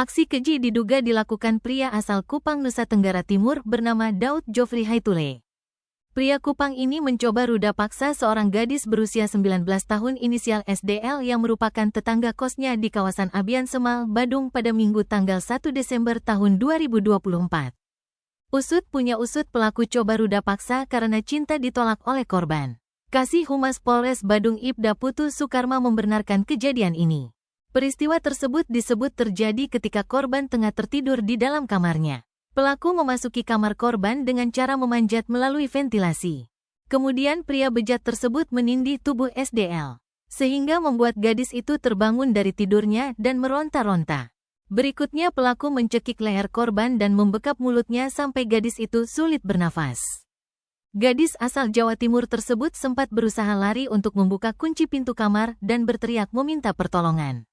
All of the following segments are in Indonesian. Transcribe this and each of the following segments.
Aksi keji diduga dilakukan pria asal Kupang, Nusa Tenggara Timur bernama Daud Jofri Haitule. Pria Kupang ini mencoba ruda paksa seorang gadis berusia 19 tahun inisial SDL yang merupakan tetangga kosnya di kawasan Abian Semal, Badung pada Minggu tanggal 1 Desember tahun 2024. Usut punya usut, pelaku coba ruda paksa karena cinta ditolak oleh korban. Kasih Humas Polres Badung Ibda Putu Sukarma membenarkan kejadian ini. Peristiwa tersebut disebut terjadi ketika korban tengah tertidur di dalam kamarnya. Pelaku memasuki kamar korban dengan cara memanjat melalui ventilasi. Kemudian pria bejat tersebut menindih tubuh SDL, sehingga membuat gadis itu terbangun dari tidurnya dan meronta-ronta. Berikutnya pelaku mencekik leher korban dan membekap mulutnya sampai gadis itu sulit bernafas. Gadis asal Jawa Timur tersebut sempat berusaha lari untuk membuka kunci pintu kamar dan berteriak meminta pertolongan.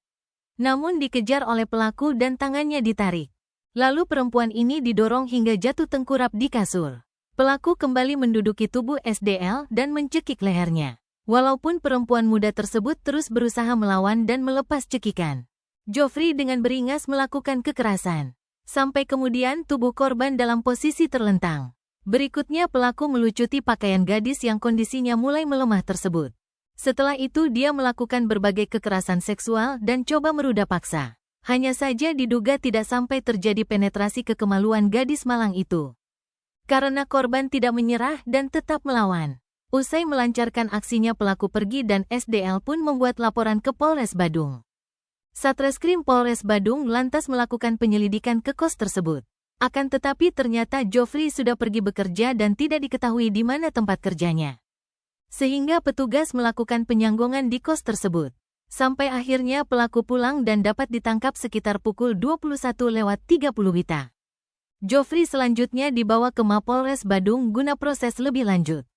Namun dikejar oleh pelaku dan tangannya ditarik. Lalu perempuan ini didorong hingga jatuh tengkurap di kasur. Pelaku kembali menduduki tubuh SDL dan mencekik lehernya. Walaupun perempuan muda tersebut terus berusaha melawan dan melepas cekikan, Jofri dengan beringas melakukan kekerasan. Sampai kemudian tubuh korban dalam posisi terlentang. Berikutnya pelaku melucuti pakaian gadis yang kondisinya mulai melemah tersebut. Setelah itu dia melakukan berbagai kekerasan seksual dan coba meruda paksa. Hanya saja diduga tidak sampai terjadi penetrasi ke kemaluan gadis malang itu. Karena korban tidak menyerah dan tetap melawan. Usai melancarkan aksinya pelaku pergi dan SDL pun membuat laporan ke Polres Badung. Satreskrim Polres Badung lantas melakukan penyelidikan ke kos tersebut. Akan tetapi ternyata Jofri sudah pergi bekerja dan tidak diketahui di mana tempat kerjanya. Sehingga petugas melakukan penyanggongan di kos tersebut. Sampai akhirnya pelaku pulang dan dapat ditangkap sekitar pukul 21.30 WITA. Jofri selanjutnya dibawa ke Mapolres Badung guna proses lebih lanjut.